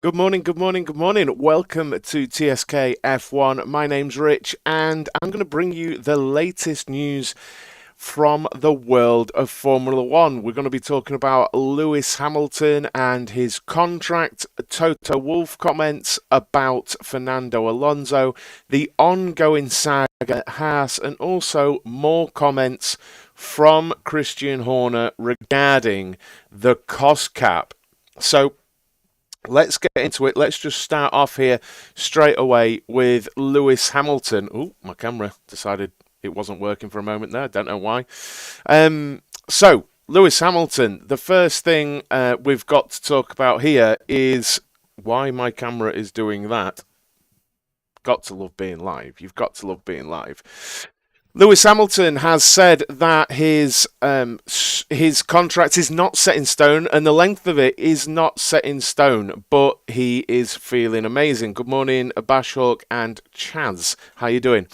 Good morning, good morning, good morning. Welcome to TSK F1. My name's Rich, and I'm going to bring you the latest news from the world of Formula One. We're going to be talking about Lewis Hamilton and his contract, Toto Wolff comments about Fernando Alonso, the ongoing saga at Haas, and also more comments from Christian Horner regarding the cost cap. So, let's get into it. Let's just start off here straight away with Lewis Hamilton. Oh, my camera decided it wasn't working for a moment there. Don't know why. So, Lewis Hamilton, the first thing we've got to talk about here is why my camera is doing that. Got to love being live. You've got to love being live. Lewis Hamilton has said that his contract is not set in stone and the length of it is not set in stone, but he is feeling amazing. Good morning, Bashhawk and Chaz. How you doing?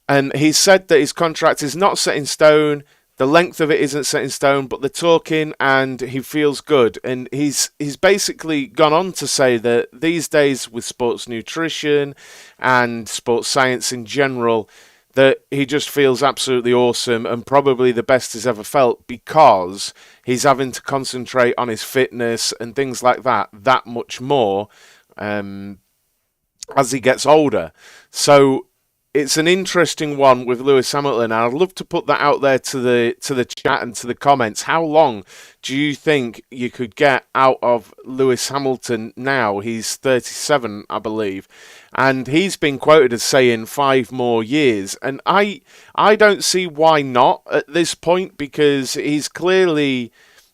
And he said that his contract is not set in stone. The length of it isn't set in stone, but they're talking and he feels good. And he's basically gone on to say that these days with sports nutrition and sports science in general, that he just feels absolutely awesome and probably the best he's ever felt because he's having to concentrate on his fitness and things like that much more as he gets older. So it's an interesting one with Lewis Hamilton, and I'd love to put that out there to the chat and to the comments. How long do you think you could get out of Lewis Hamilton now? He's 37, I believe, and he's been quoted as saying 5 more years, and I don't see why not at this point because he's clearly,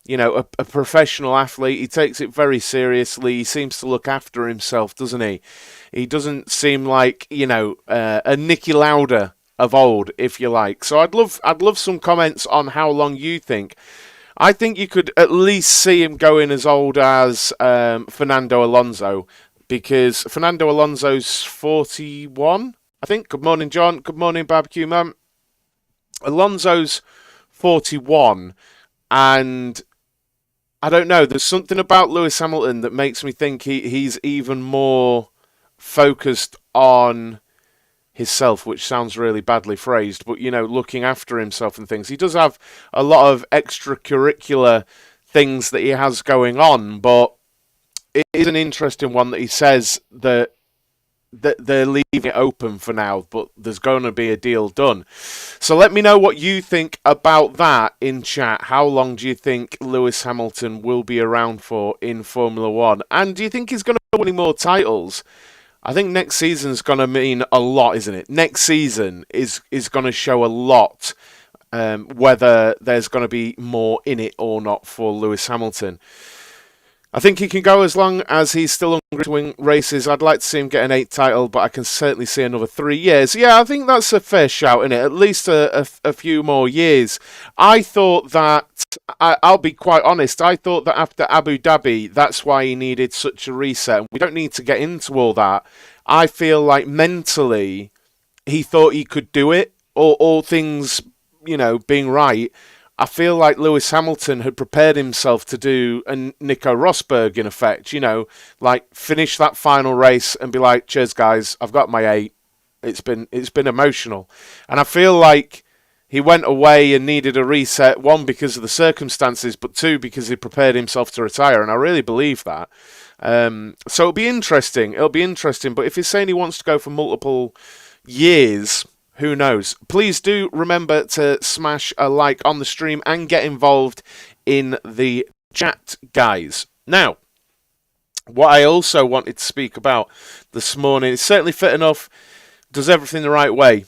a professional athlete. He takes it very seriously. He seems to look after himself, doesn't he? He doesn't seem like, a Nicky Lauda of old, if you like. So I'd love some comments on how long you think. I think you could at least see him going as old as Fernando Alonso, because Fernando Alonso's 41, I think. Good morning, John. Good morning, Barbecue Man. Alonso's 41, and I don't know. There's something about Lewis Hamilton that makes me think he's even more focused on himself, which sounds really badly phrased, but looking after himself and things. He does have a lot of extracurricular things that he has going on, but it is an interesting one that he says that they're leaving it open for now, but there's going to be a deal done. So let me know what you think about that in chat. How long do you think Lewis Hamilton will be around for in Formula One? And do you think he's going to win any more titles? I think next season's going to mean a lot, isn't it? Next season is going to show a lot whether there's going to be more in it or not for Lewis Hamilton. I think he can go as long as he's still hungry to win races. I'd like to see him get an 8th title, but I can certainly see another 3 years. Yeah, I think that's a fair shout, isn't it? At least a few more years. I thought that, I'll be quite honest, I thought that after Abu Dhabi, that's why he needed such a reset. We don't need to get into all that. I feel like mentally, he thought he could do it, or all things, being right. I feel like Lewis Hamilton had prepared himself to do a Nico Rosberg in effect, like finish that final race and be like, cheers guys, I've got my 8. It's been emotional. And I feel like he went away and needed a reset, one because of the circumstances, but two because he prepared himself to retire, and I really believe that. So it'll be interesting. But if he's saying he wants to go for multiple years, who knows? Please do remember to smash a like on the stream and get involved in the chat, guys. Now, what I also wanted to speak about this morning is certainly fit enough, does everything the right way.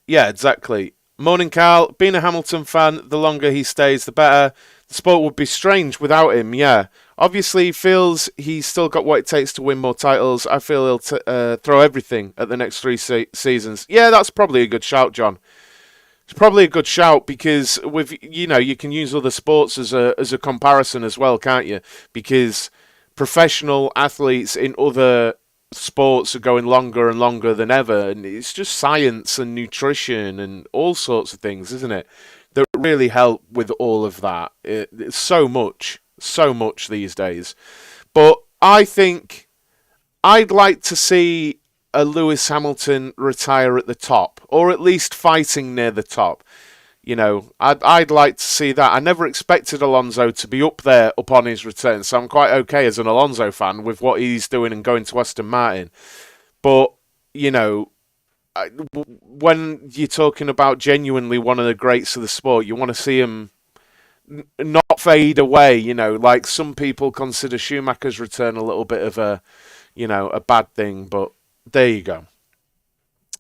Yeah, exactly. Morning, Carl. Being a Hamilton fan, the longer he stays, the better. The sport would be strange without him, yeah. Obviously, he feels he's still got what it takes to win more titles. I feel he'll throw everything at the next 3 seasons. Yeah, that's probably a good shout, John. It's probably a good shout because with you can use other sports as a comparison as well, can't you? Because professional athletes in other sports are going longer and longer than ever, and it's just science and nutrition and all sorts of things, isn't it? That really help with all of that. It's so much these days. But I think I'd like to see a Lewis Hamilton retire at the top, or at least fighting near the top. I'd like to see that. I never expected Alonso to be up there upon his return, so I'm quite okay as an Alonso fan with what he's doing and going to Aston Martin. But, you know, when you're talking about genuinely one of the greats of the sport, you want to see him not fade away, like some people consider Schumacher's return a little bit of a bad thing, but there you go.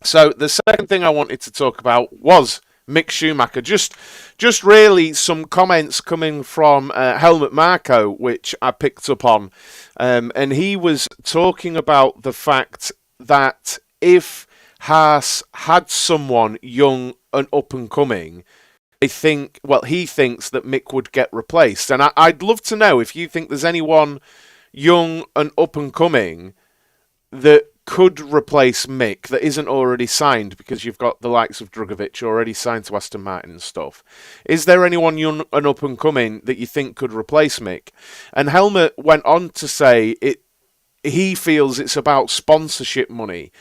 So the second thing I wanted to talk about was Mick Schumacher. Just really some comments coming from Helmut Marko, which I picked up on, and he was talking about the fact that if Haas had someone young and up and coming, he thinks that Mick would get replaced. And I'd love to know if you think there's anyone young and up and coming that could replace Mick that isn't already signed, because you've got the likes of Drugovich already signed to Aston Martin and stuff. Is there anyone young and up and coming that you think could replace Mick? And Helmut went on to say he feels it's about sponsorship money.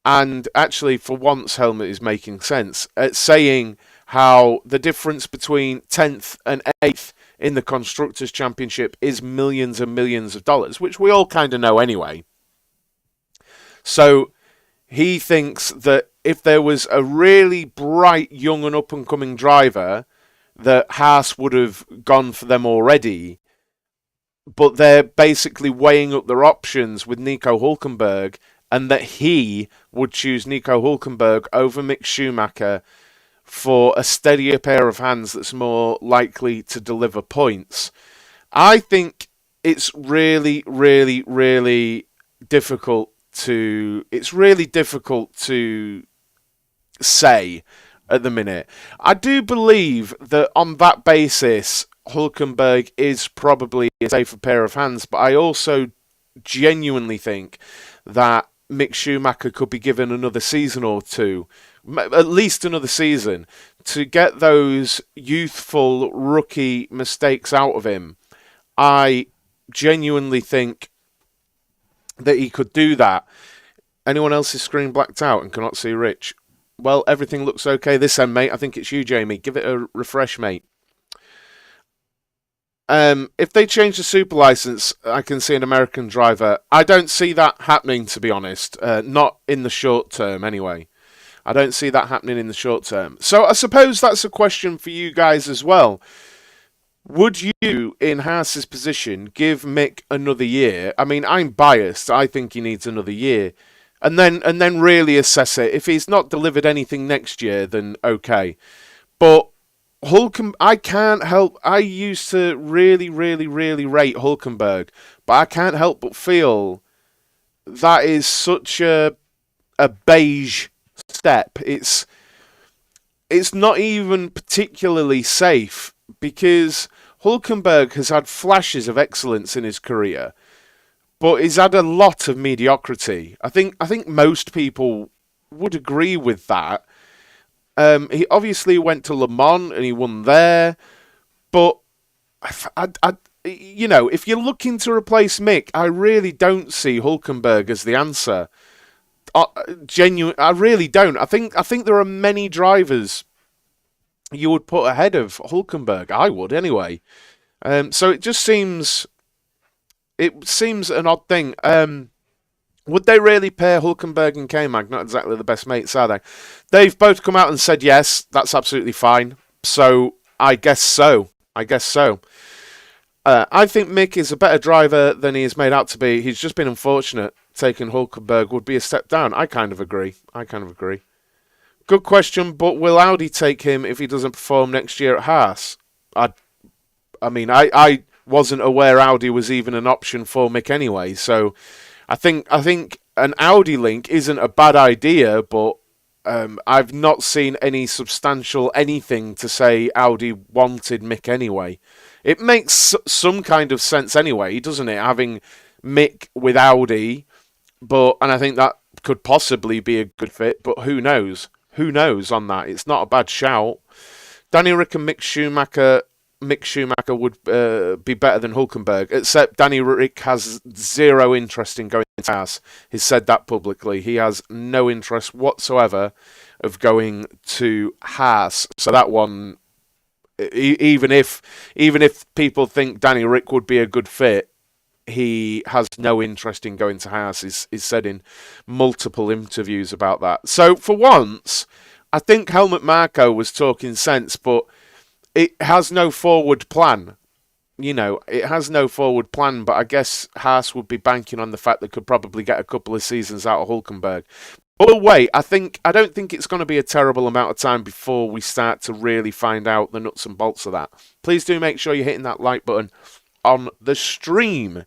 And actually, for once, Helmut is making sense at saying how the difference between 10th and 8th in the Constructors' Championship is millions and millions of dollars, which we all kind of know anyway. So he thinks that if there was a really bright, young and up-and-coming driver, that Haas would have gone for them already, but they're basically weighing up their options with Nico Hulkenberg, and that he would choose Nico Hulkenberg over Mick Schumacher for a steadier pair of hands that's more likely to deliver points. I think it's really, really, really difficult to say at the minute. I do believe that on that basis, Hulkenberg is probably a safer pair of hands, but I also genuinely think that Mick Schumacher could be given another season or two, at least another season, to get those youthful rookie mistakes out of him. I genuinely think that he could do that. Anyone else's screen blacked out and cannot see Rich? Well, everything looks okay this end, mate. I think it's you, Jamie. Give it a refresh, mate. If they change the super license, I can see an American driver. I don't see that happening, to be honest. Not in the short term, anyway. I don't see that happening in the short term. So I suppose that's a question for you guys as well. Would you, in Haas's position, give Mick another year? I mean, I'm biased. I think he needs another year. And then really assess it. If he's not delivered anything next year, then okay. But I can't help. I used to really, really, really rate Hulkenberg, but I can't help but feel that is such a beige step. It's not even particularly safe, because Hulkenberg has had flashes of excellence in his career, but he's had a lot of mediocrity. I think most people would agree with that. He obviously went to Le Mans and he won there, but if you're looking to replace Mick, I really don't see Hulkenberg as the answer. I really don't. I think there are many drivers you would put ahead of Hulkenberg. I would anyway. So it just seems an odd thing. Would they really pair Hulkenberg and K-Mag? Not exactly the best mates, are they? They've both come out and said yes, that's absolutely fine. So I guess so. I think Mick is a better driver than he is made out to be. He's just been unfortunate. Taking Hulkenberg would be a step down. I kind of agree. Good question, but will Audi take him if he doesn't perform next year at Haas? I wasn't aware Audi was even an option for Mick anyway, so I think an Audi link isn't a bad idea, but I've not seen any substantial anything to say Audi wanted Mick anyway. It makes some kind of sense anyway, doesn't it, having Mick with Audi, and I think that could possibly be a good fit, but who knows? Who knows on that? It's not a bad shout. Danny Rick and Mick Schumacher Mick Schumacher would be better than Hulkenberg, except Danny Rick has zero interest in going to Haas. He's said that publicly. He has no interest whatsoever of going to Haas. So that one, even if people think Danny Rick would be a good fit, he has no interest in going to Haas. He's said in multiple interviews about that. So for once, I think Helmut Marko was talking sense, but it has no forward plan. It has no forward plan, but I guess Haas would be banking on the fact they could probably get a couple of seasons out of Hulkenberg. But wait, I don't think it's going to be a terrible amount of time before we start to really find out the nuts and bolts of that. Please do make sure you're hitting that like button on the stream,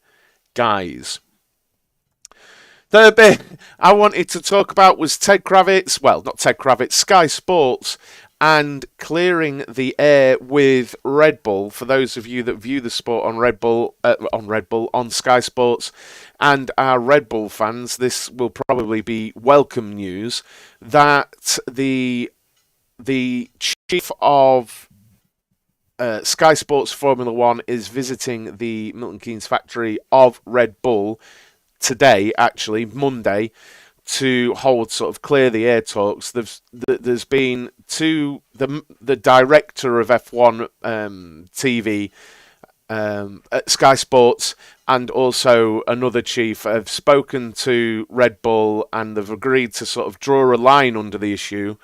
guys. Third bit I wanted to talk about was Ted Kravitz. Well, not Ted Kravitz, Sky Sports, and clearing the air with Red Bull. For those of you that view the sport on on Sky Sports, and are Red Bull fans, this will probably be welcome news that the chief of Sky Sports Formula One is visiting the Milton Keynes factory of Red Bull today, actually Monday, to hold sort of clear the air talks. There's been the director of F1 TV at Sky Sports and also another chief have spoken to Red Bull, and they've agreed to sort of draw a line under the issue,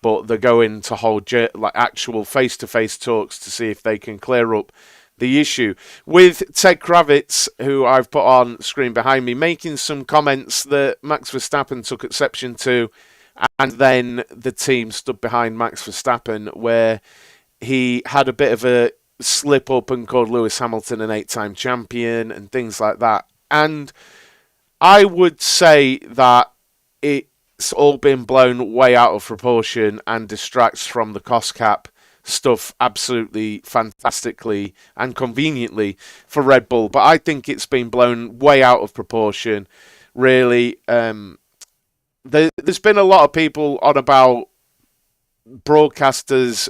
but they're going to hold actual face-to-face talks to see if they can clear up the issue. With Ted Kravitz, who I've put on screen behind me, making some comments that Max Verstappen took exception to, and then the team stood behind Max Verstappen, where he had a bit of a slip up and called Lewis Hamilton an 8-time champion and things like that. And I would say that it's all been blown way out of proportion and distracts from the cost cap stuff absolutely fantastically and conveniently for Red Bull. But I think it's been blown way out of proportion, really. There's been a lot of people on about broadcasters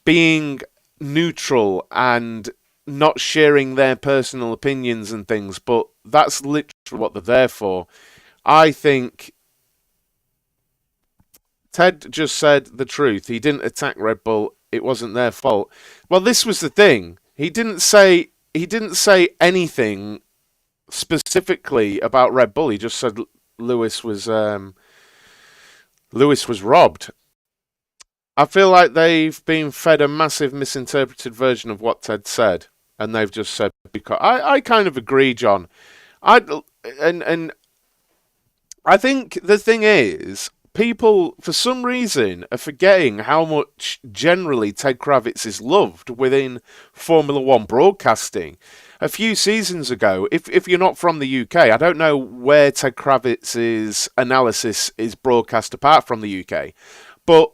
being neutral and not sharing their personal opinions and things, but that's literally what they're there for. I think Ted just said the truth. He didn't attack Red Bull. It wasn't their fault. Well, this was the thing. He didn't say anything specifically about Red Bull. He just said Lewis was robbed. I feel like they've been fed a massive misinterpreted version of what Ted said, and they've just said, because I kind of agree, John. And I think the thing is, people, for some reason, are forgetting how much generally Ted Kravitz is loved within Formula One broadcasting. A few seasons ago, if you're not from the UK, I don't know where Ted Kravitz's analysis is broadcast apart from the UK, but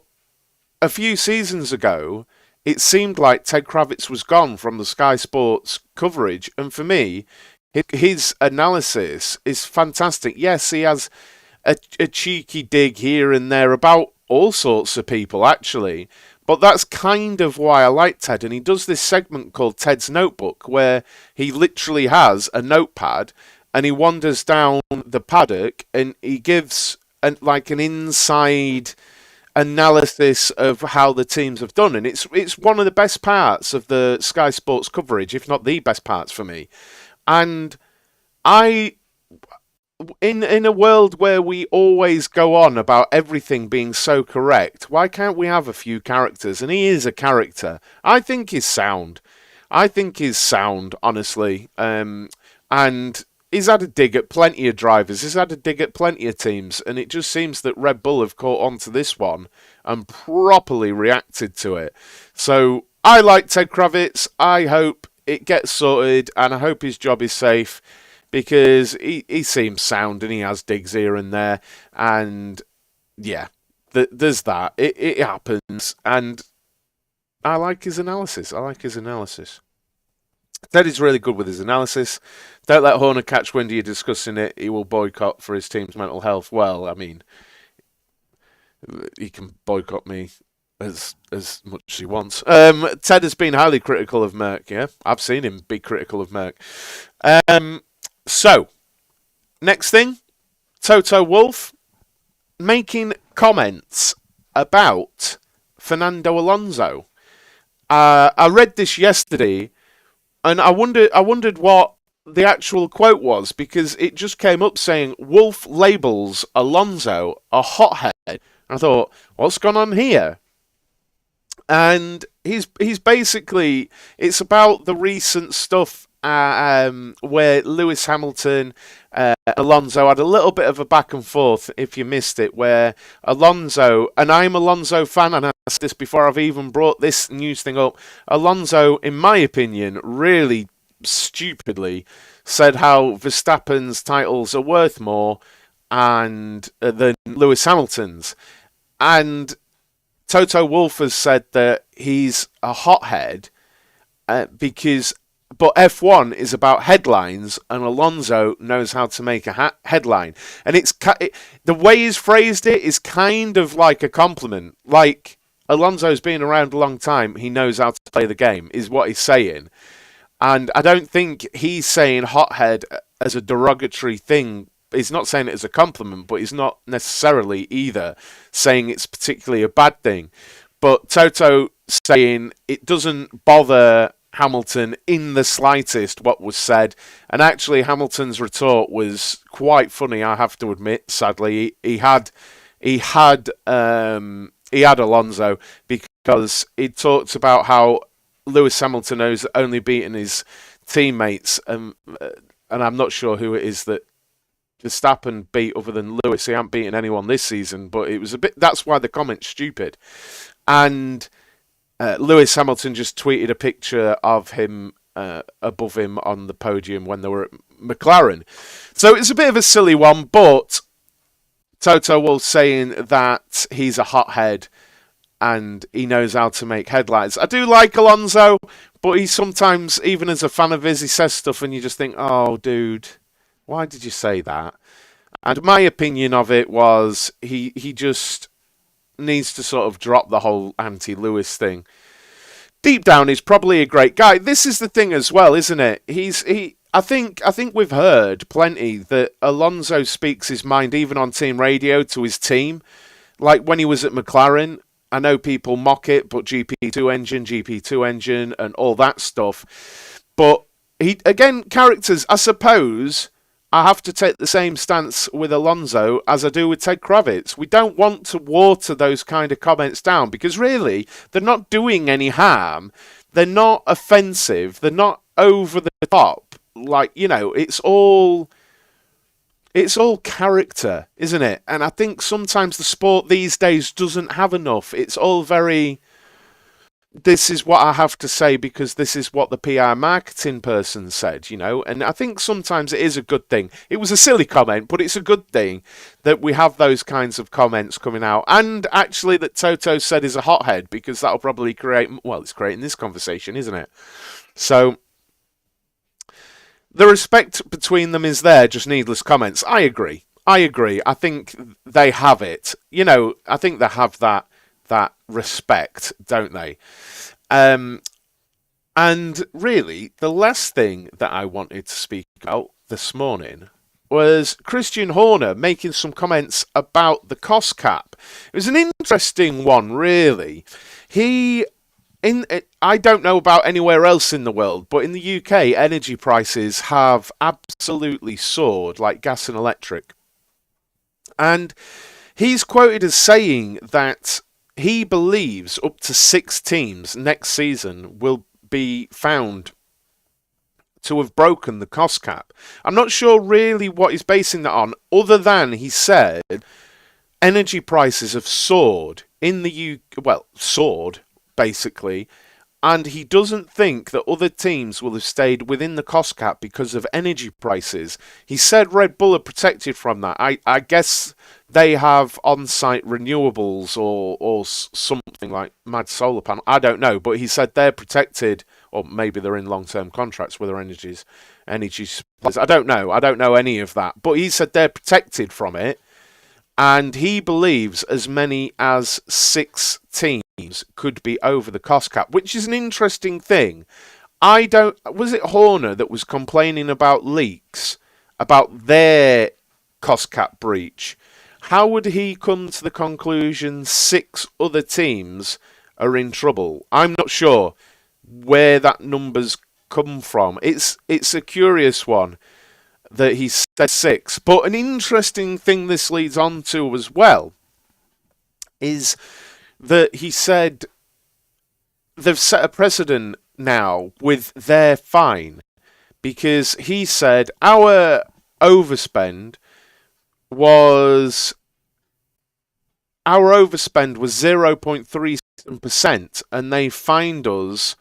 a few seasons ago, it seemed like Ted Kravitz was gone from the Sky Sports coverage, and for me, his analysis is fantastic. Yes, he has a cheeky dig here and there about all sorts of people, actually. But that's kind of why I like Ted. And he does this segment called Ted's Notebook, where he literally has a notepad and he wanders down the paddock and he gives an inside analysis of how the teams have done. And it's one of the best parts of the Sky Sports coverage, if not the best parts for me. And in a world where we always go on about everything being so correct, why can't we have a few characters? And he is a character. I think he's sound, honestly. And he's had a dig at plenty of drivers. He's had a dig at plenty of teams. And it just seems that Red Bull have caught on to this one and properly reacted to it. So I like Ted Kravitz. I hope it gets sorted, and I hope his job is safe, because he seems sound and he has digs here and there. And yeah, there's that. It happens. And I like his analysis. Ted is really good with his analysis. Don't let Horner catch wind of you discussing it. He will boycott for his team's mental health. Well, I mean, he can boycott me as much as he wants. Ted has been highly critical of Merck. Yeah, I've seen him be critical of Merck. So next thing, Toto Wolff making comments about Fernando Alonso. I read this yesterday, and I wondered what the actual quote was, because it just came up saying Wolff labels Alonso a hothead. I thought, what's gone on here? And he's basically, it's about the recent stuff where Lewis Hamilton, Alonso had a little bit of a back and forth, if you missed it, where Alonso, and I'm Alonso fan, and I asked this before I've even brought this news thing up, Alonso, in my opinion, really stupidly said how Verstappen's titles are worth more and than Lewis Hamilton's. And Toto Wolff has said that he's a hothead but F1 is about headlines, and Alonso knows how to make a headline. And the way he's phrased it is kind of like a compliment. Like, Alonso's been around a long time, he knows how to play the game, is what he's saying. And I don't think he's saying hothead as a derogatory thing. He's not saying it as a compliment, but he's not necessarily either saying it's particularly a bad thing. But Toto saying it doesn't bother Hamilton in the slightest what was said. And actually Hamilton's retort was quite funny, I have to admit. Sadly, he had Alonso, because he talked about how Lewis Hamilton has only beaten his teammates, and I'm not sure who it is that Verstappen beat other than Lewis. He hasn't beaten anyone this season, but it was a bit. That's why the comment's stupid. And Lewis Hamilton just tweeted a picture of him above him on the podium when they were at McLaren. So it's a bit of a silly one, but Toto Wolff saying that he's a hothead and he knows how to make headlines. I do like Alonso, but he sometimes, even as a fan of his, he says stuff and you just think, oh, dude, why did you say that? And my opinion of it was he just needs to sort of drop the whole anti-Lewis thing. Deep down, he's probably a great guy. This is the thing as well, isn't it? I think we've heard plenty that Alonso speaks his mind even on team radio to his team. Like when he was at McLaren, I know people mock it, but GP2 engine and all that stuff. But characters, I suppose I have to take the same stance with Alonso as I do with Ted Kravitz. We don't want to water those kind of comments down, because really, they're not doing any harm. They're not offensive. They're not over the top. Like, it's all character, isn't it? And I think sometimes the sport these days doesn't have enough. It's all very, this is what I have to say because this is what the PR marketing person said, And I think sometimes it is a good thing. It was a silly comment, but it's a good thing that we have those kinds of comments coming out. And actually that Toto said is a hothead, because that'll probably it's creating this conversation, isn't it? So the respect between them is there, just needless comments. I agree. I think they have it. I think they have that respect, don't they? And really, the last thing that I wanted to speak about this morning was Christian Horner making some comments about the cost cap. It was an interesting one, really. I don't know about anywhere else in the world, but in the UK, energy prices have absolutely soared, like gas and electric. And he's quoted as saying that he believes up to 6 teams next season will be found to have broken the cost cap. I'm not sure really what he's basing that on, other than he said energy prices have soared in the UK, soared, basically, and he doesn't think that other teams will have stayed within the cost cap because of energy prices. He said Red Bull are protected from that. I guess they have on-site renewables or something like mad solar panel. I don't know, but he said they're protected, or maybe they're in long-term contracts with their energy suppliers. I don't know any of that, but he said they're protected from it, and he believes as many as 6 teams teams could be over the cost cap, which is an interesting thing. Was it Horner that was complaining about leaks, about their cost cap breach? How would he come to the conclusion 6 other teams are in trouble? I'm not sure where that number's come from. It's a curious one that he said 6. But an interesting thing this leads on to as well is that he said they've set a precedent now with their fine, because he said our overspend was 0.37%, and they've fined us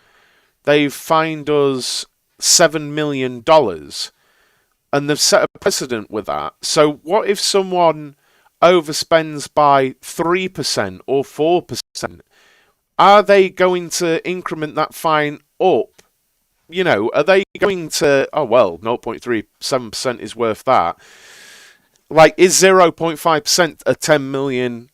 $7 million, and they've set a precedent with that. So what if someone overspends by 3% or 4%? Are they going to increment that fine up? You know, are they going to, 0.37% is worth that? Like, is 0.5% a $10 million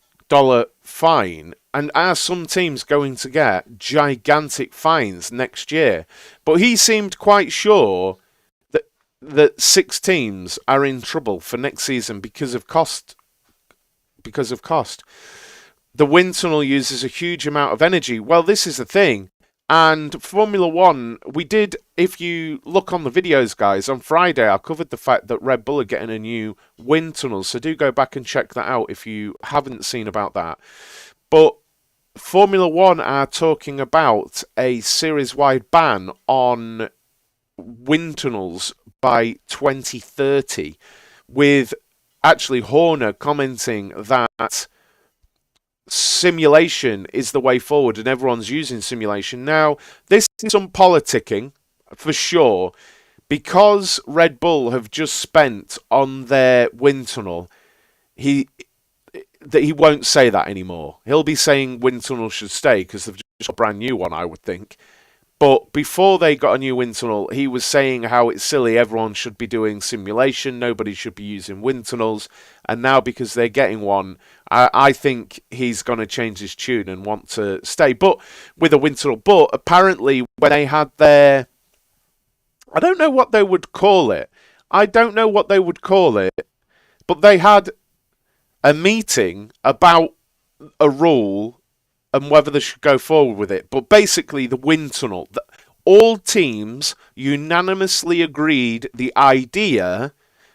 fine? And are some teams going to get gigantic fines next year? But he seemed quite sure that 6 teams are in trouble for next season because of cost. The wind tunnel uses a huge amount of energy. Well, this is the thing. And Formula One, if you look on the videos, guys, on Friday, I covered the fact that Red Bull are getting a new wind tunnel. So do go back and check that out if you haven't seen about that. But Formula One are talking about a series-wide ban on wind tunnels by 2030, with actually Horner commenting that simulation is the way forward and everyone's using simulation. Now, this is some politicking for sure, because Red Bull have just spent on their wind tunnel. He won't say that anymore. He'll be saying wind tunnel should stay because they've just got a brand new one, I would think. But before they got a new wind tunnel, he was saying how it's silly, everyone should be doing simulation, nobody should be using wind tunnels. And now, because they're getting one, I think he's going to change his tune and want to stay with a wind tunnel. But apparently, when they had their... I don't know what they would call it. But they had a meeting about a rule and whether they should go forward with it. But basically, the wind tunnel, all teams unanimously agreed the idea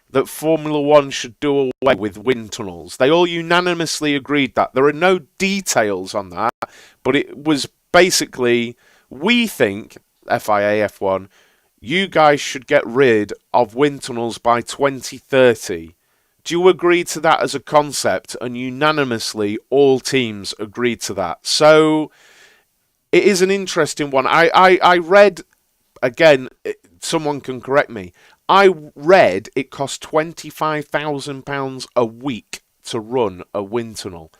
that Formula One should do away with wind tunnels. They all unanimously agreed that. There are no details on that, but it was basically, we think, FIA, F1, you guys should get rid of wind tunnels by 2030. Do you agree to that as a concept? And unanimously, all teams agreed to that. So it is an interesting one. I read, again, someone can correct me. I read it costs £25,000 a week to run a wind tunnel.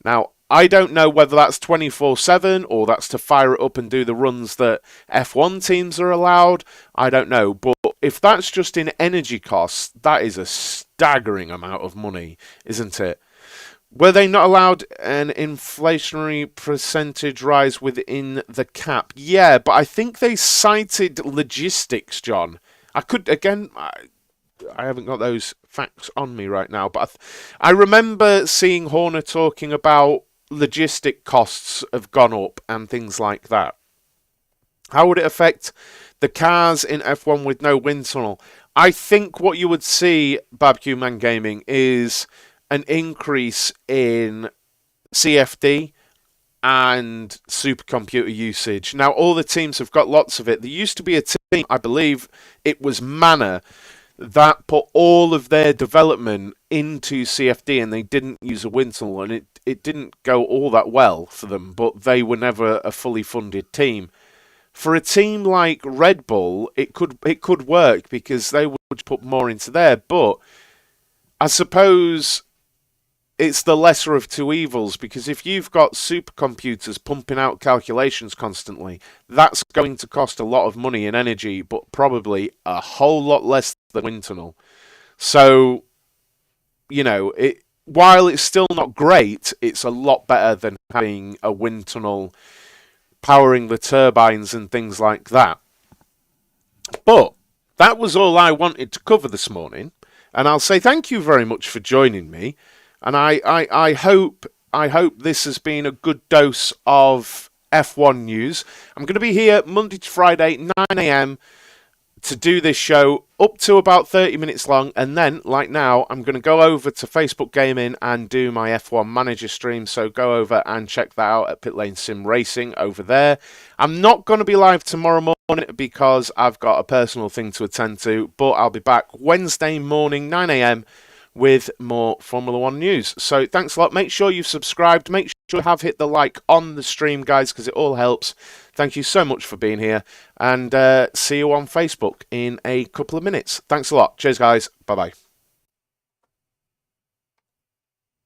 Now, I don't know whether that's 24/7 or that's to fire it up and do the runs that F1 teams are allowed. I don't know. But if that's just in energy costs, that is a staggering amount of money, isn't it? Were they not allowed an inflationary percentage rise within the cap? Yeah, but I think they cited logistics, John. I haven't got those facts on me right now, but I remember seeing Horner talking about logistic costs have gone up and things like that. How would it affect the cars in F1 with no wind tunnel? I think what you would see, Barbecue Man Gaming, is an increase in CFD and supercomputer usage. Now, all the teams have got lots of it. There used to be a team, I believe it was Manor, that put all of their development into CFD, and they didn't use a wind tunnel, and it didn't go all that well for them, but they were never a fully funded team. For a team like Red Bull, it could work because they would put more into there, but I suppose it's the lesser of two evils, because if you've got supercomputers pumping out calculations constantly, that's going to cost a lot of money and energy, but probably a whole lot less than wind tunnel. So, you know, while it's still not great, it's a lot better than having a wind tunnel powering the turbines and things like that. But that was all I wanted to cover this morning, and I'll say thank you very much for joining me. And I hope this has been a good dose of F1 news. I'm going to be here Monday to Friday, 9 a.m. to do this show up to about 30 minutes long, and then, like now, I'm going to go over to Facebook Gaming and do my F1 Manager stream, so go over and check that out at Pit Lane Sim Racing over there. I'm not going to be live tomorrow morning because I've got a personal thing to attend to, but I'll be back Wednesday morning, 9 a.m, with more Formula 1 news. So thanks a lot. Make sure you've subscribed. Make sure you have hit the like on the stream, guys, because it all helps. Thank you so much for being here, and see you on Facebook in a couple of minutes. Thanks a lot. Cheers, guys. Bye-bye.